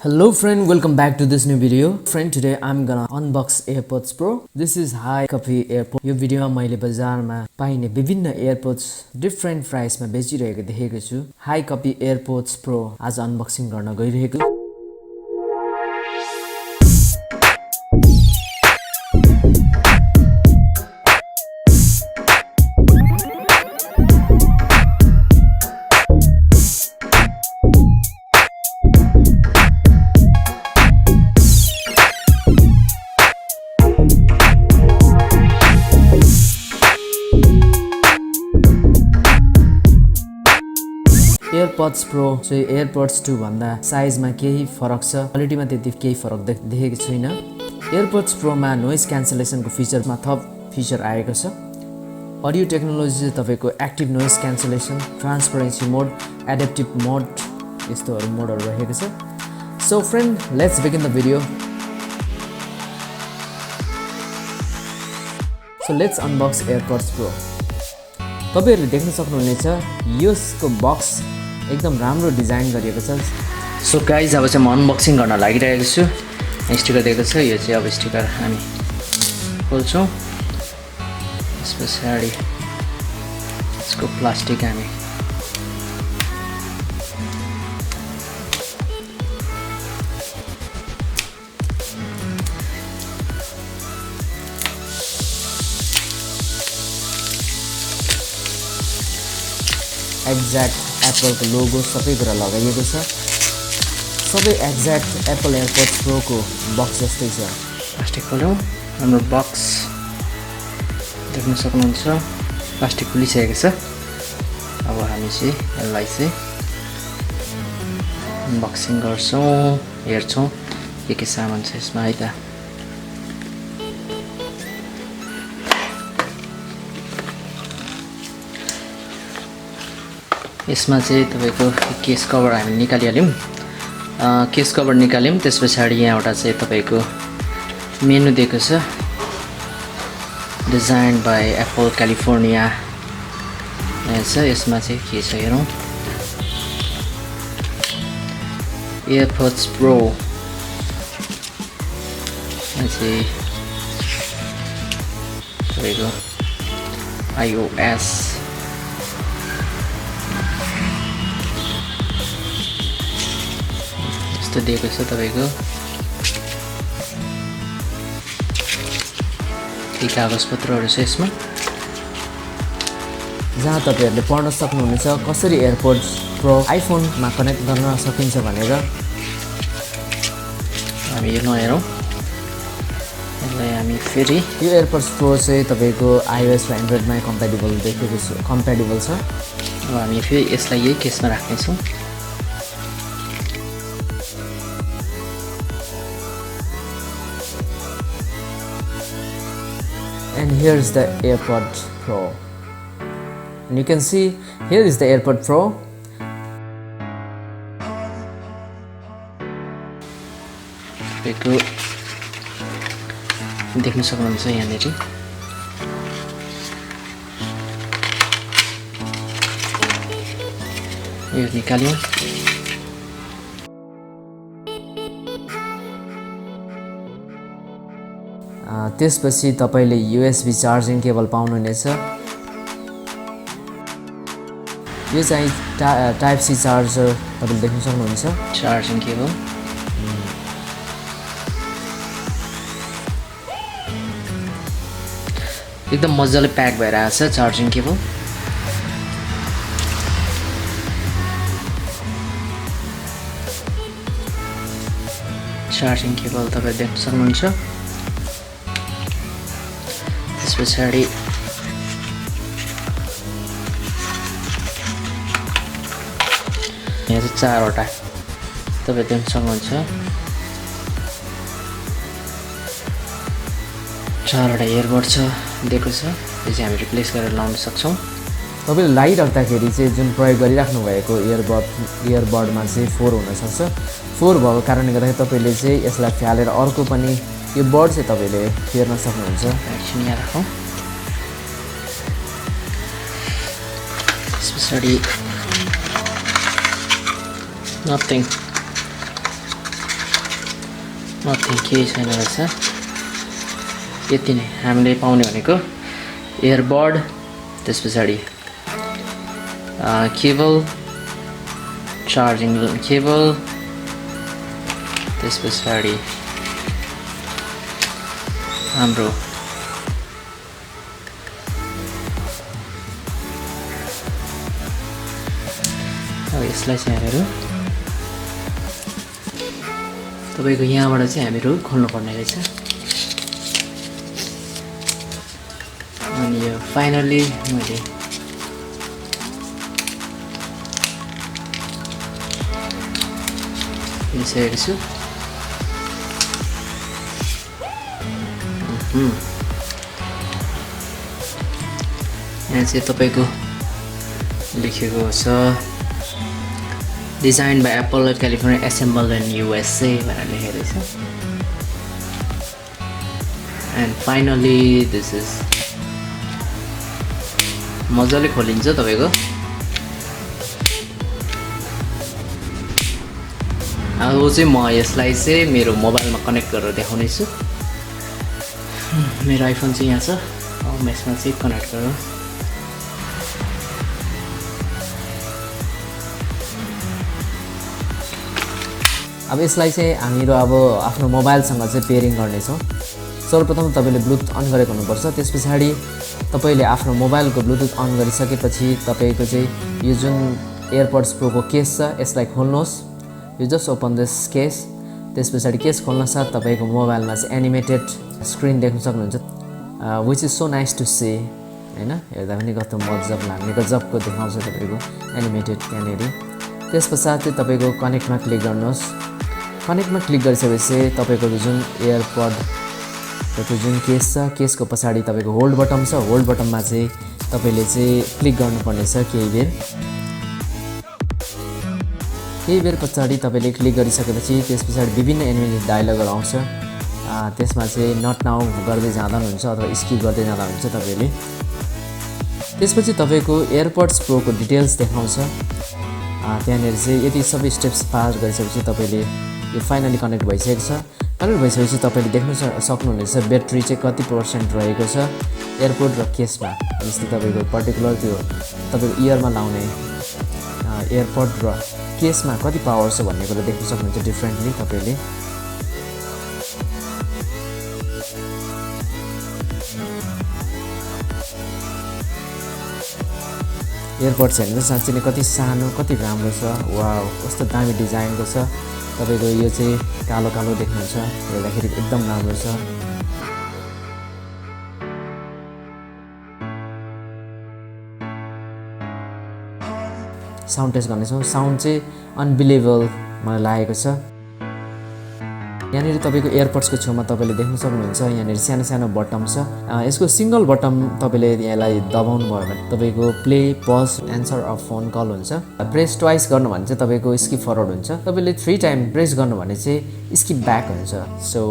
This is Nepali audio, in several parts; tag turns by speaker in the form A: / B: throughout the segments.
A: Hello friend, welcome back to this new video. Friend, today I'm gonna unbox AirPods Pro. This is high copy AirPods. यो भिडियोमा मैले बजारमा पाइने विभिन्न AirPods डिफरेंट प्राइसमा बेचिरहेको देखेको छु. हाई कपी AirPods Pro आज अनबक्सिङ गर्न गइरहेको. AirPods Pro चाहिँ AirPods 2 भन्दा साइजमा केही फरक छ, क्वालिटीमा त्यति केही फरक देखेको छैन. AirPods Pro मा नोइज क्यान्सलेसनको फिचरमा थप फिचर आएको छ. अडियो टेक्नोलोजी चाहिँ तपाईको एक्टिभ नोइज क्यान्सलेसन, ट्रान्सपरेन्सी मोड, एडेप्टिभ मोड यस्तोहरु मोडहरु रहेको छ. So friend, let's begin the video. So let's unbox AirPods Pro. तपाईहरुले देख्न सक्नुहुनेछ यसको बक्स एकदम राम्रो डिजाइन गरिएको छ. सो गाइज, अब चाहिँ म अनबक्सिङ गर्न लागिरहेको छु. स्टिकर दिएको छ, यो चाहिँ अब स्टिकर हामी खोल्छौँ. त्यसपछि यसको प्लास्टिक हामी एक्ज्याक्ट एप्पलको लोगो सबै कुरा लगाइएको छ. सबै एक्ज्याक्ट एप्पल एयरपोड्स प्रोको बक्स जस्तै छ. प्लास्टिक खोल्यौँ. हाम्रो बक्स देख्न सक्नुहुन्छ, प्लास्टिक खुलिसकेको छ. अब हामी चाहिँ यसलाई चाहिँ अनबक्सिङ गर्छौँ, हेर्छौँ के सामान छ यसमा है त. यसमा चाहिँ तपाईको केस कभर हामी निकालिहाल्यौँ. Case cover निकाल्यौँ. त्यसपछि यहाँबाट चाहिँ तपाईको मेनु दिएको छ, डिजाइन बाई एप्पल क्यालिफोर्निया छ. यसमा चाहिँ के छ हेरौँ. एयरपोड्स प्रो चाहिँ तपाईको iOS दिएको छ. तपाईको केही कागजपत्रहरू छ यसमा, जहाँ तपाईहरुले पढ्न सक्नुहुनेछ कसरी एयरपोड्स प्रो आइफोनमा कनेक्ट गर्न सकिन्छ भनेर. हामी यो नहेरौँ. यसलाई हामी फेरि यो एयरपोड्स प्रो चाहिँ तपाईको iOS र एन्ड्रोइडमा कम्प्याटिबल देखेको छ, कम्प्याटिबल छ. अब हामी फेरि यसलाई यही केसमा राख्नेछौँ. And here is the AirPods Pro. And you can see here is the AirPods Pro.Eko देख्न सक्नुहुन्छ यहाँनेरि. यो निकाल्यौँ. त्यसपछि तपाईले USB चार्जिङ केबल पाउनुहुनेछ. यो चाहिँ टाइप सी चार्जर तपाईले देख्न सक्नुहुन्छ, चार्जिङ केबल. एकदम मजाले प्याक भएर आछ चार्जिङ केबल. चार्जिङ केबल तपाईले देख्न सक्नुहुन्छ. त्यसपछि यहाँ चाहिँ 4वटा तपाईले देख्न सक्नुहुन्छ. 4वटा इयरबड छ दिएको छ. यो चाहिँ हामी रिप्लेस गरेर लाउन सक्छौँ. तपाईले लगाइराख्दाखेरि चाहिँ जुन प्रयोग गरिराख्नु भएको इयरबडमा चाहिँ 4 हुन सक्छ. 4 भएको कारणले गर्दाखेरि तपाईले चाहिँ यसलाई फालेर अर्को पनि यो बर्ड चाहिँ तपाईले फेर्न सक्नुहुन्छ. एकछिन यहाँ राखौँ. त्यसपछि nothing. नथिङ केही छैन रहेछ यति नै हामीले पाउने भनेको एयरबड त्यस पछाडि केबल चार्जिङ केबल त्यस पछाडि हाम्रो यसलाई चाहिँ हामीहरू तपाईको यहाँबाट चाहिँ हामीहरू खोल्नु पर्ने रहेछ अनि यो फाइनली मैले हेरिसकेको छु यहाँ चाहिँ तपाईको लेखेको छ Designed by Apple at California, assembled in USA भनेर लेखेको छ and finally this is मजाले खोलिन्छ तपाईको अब चाहिँ म यसलाई चाहिँ मेरो मोबाइलमा कनेक्ट गरेर देखाउने छु मेरो आइफोन चाहिँ यहाँ छ अब म यसमा चाहिँ कनेक्ट गरौँ अब यसलाई चाहिँ हामीहरू अब आफ्नो मोबाइलसँग चाहिँ पेयरिङ गर्नेछौँ सर्वप्रथम तपाईले ब्लुटुथ अन गरेको हुनुपर्छ त्यसपछि तपाईले आफ्नो मोबाइलको ब्लुटुथ अन गरिसकेपछि तपाईको चाहिँ यो जुन एयरपड्स प्रोको केस छ यसलाई खोल्नुहोस् यो जस्ट ओपन दिस केस त्यसपछि केस खोल्न साथ तपाईको मोबाइलमा चाहिँ एनिमेटेड स्क्रिन देख्न सक्नुहुन्छ which is so nice to see हैन हेर्दा पनि कस्तो मज्जा लाग्ने गजबको देखाउँछ तपाईको एनिमेटेड त्यहाँनेरि त्यसपछि तपाईको कनेक्टमा क्लिक गर्नुहोस् कनेक्टमा क्लिक गरिसकेपछि तपाईको जुन एयरपड त्यो जुन केस छ केसको पछाडि तपाईको होल्ड बटन छ होल्ड बटनमा चाहिँ तपाईले चाहिँ क्लिक गर्नुपर्ने छ केही बेर पछाडि तपाईले क्लिक गरिसकेपछि त्यसपछि विभिन्न एनिमेटेड डायलगहरु आउँछ त्यसमा चाहिँ नट नाउ गर्दै जाँदा हुन्छ अथवा स्किप गर्दै जाँदा हुन्छ तपाईले त्यसपछि तपाईको एयरपड्स प्रोको डिटेल्स देखाउँछ त्यहाँनेर चाहिँ यति सबै स्टेप्स पार गरिसकेपछि तपाईले यो फाइनली कनेक्ट भइसकेको छ कनेक्ट भइसकेपछि तपाईले देख्न सक्नुहुनेछ ब्याट्री चाहिँ कति % रहेको छ एयरपोड र केसमा जस्तै तपाईको पर्टिकुलर त्यो तपाईको इयरमा लाउने एयरपड र केसमा कति पावर छ भन्ने कुरा देख्न सक्नुहुन्छ डिफरेन्टली तपाईले एयरपड्स हेर्नु साँच्चै नै कति सानो कति राम्रो छ वाउ कस्तो दामी डिजाइनको छ तपाईको यो चाहिँ कालो कालो देख्नुहुन्छ हेर्दाखेरि एकदम राम्रो छ साउन्ड टेस्ट गर्नेछौँ साउन्ड चाहिँ अनबिलिभेबल मलाई लागेको छ यहाँनिर तपाईको एयरपड्सको छेउमा तपाईले देख्न सक्नुहुन्छ यहाँनिर सानो सानो बटम छ यसको सिंगल बटम तपाईले यसलाई दबाउनु भयो भने तपाईको play pause answer off phone call हुन्छ प्रेस ट्वाइस गर्नु भने चाहिँ तपाईको स्किप फरवर्ड हुन्छ तपाईले 3 टाइम प्रेस गर्नु भने चाहिँ स्किप ब्याक हुन्छ सो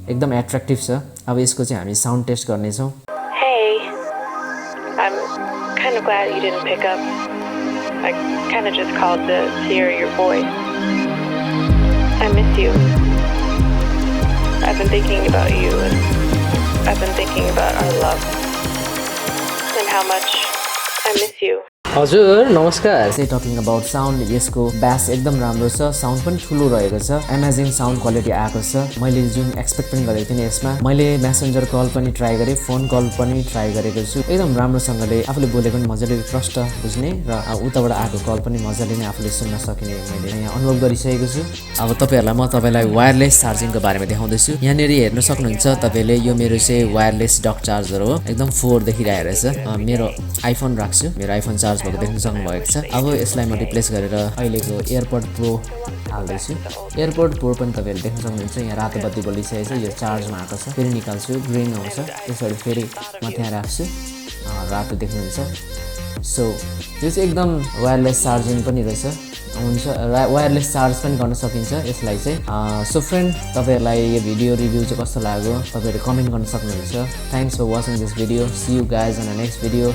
A: एकदम एट्र्याक्टिभ छ अब यसको चाहिँ हामी साउन्ड टेस्ट गर्ने छौं
B: Hey, I'm kind of glad you didn't pick up. I kind of just called to hear your voice. I miss you. I've been thinking about you and I've been thinking about our love and how much I miss you.
A: हजुर नमस्कार से टकिङ अबाउट साउन्ड यसको बेस एकदम राम्रो छ साउन्ड पनि ठुलो रहेको छ अमेजिङ साउन्ड क्वालिटी आएको छ मैले जुन एक्सपेक्ट पनि गरेको थिएँ यसमा मैले मेसेन्जर कल पनि ट्राई गरे फोन कल पनि ट्राई गरेको छु एकदम राम्रोसँगले आफूले बोलेको पनि मजाले प्रष्ट बुझ्ने र उताबाट आएको कल पनि मजाले नै आफूले सुन्न सकिने मैले यहाँ अनुभव गरिसकेको छु अब तपाईलाई वायरलेस चार्जिङको बारेमा देखाउँदै छु यहाँनेरि हेर्न सक्नुहुन्छ तपाईले यो मेरो चाहिँ वायरलेस डक चार्जर हो एकदम 4 देखिरहेको रहेछ मेरो आइफोन राख्छु मेरो आइफोन चार्ज भएको देख्न सक्नुभएको छ अब यसलाई म रिप्लेस गरेर अहिलेको एयरपड प्रो हाल्दै छु एयरपड प्रो पनि तपाईहरुले देख्न सक्नुहुन्छ यहाँ रातो बत्ती बलिसकेको छ यो चार्जमा आएको छ फेरि निकाल्छु ग्रीन आउँछ त्यसपछि फेरि म त्यहाँ राख्छु रातो देख्नुहुन्छ सो यो चाहिँ एकदम वायरलेस चार्जिङ पनि रहेछ हुन्छ वायरलेस चार्ज पनि गर्न सकिन्छ यसलाई चाहिँ सो फ्रेन्ड तपाईहरुलाई यो भिडियो रिभ्यू चाहिँ कस्तो लाग्यो तपाईहरुले कमेन्ट गर्न सक्नुहुन्छ thanks for watching this video see you guys in the next video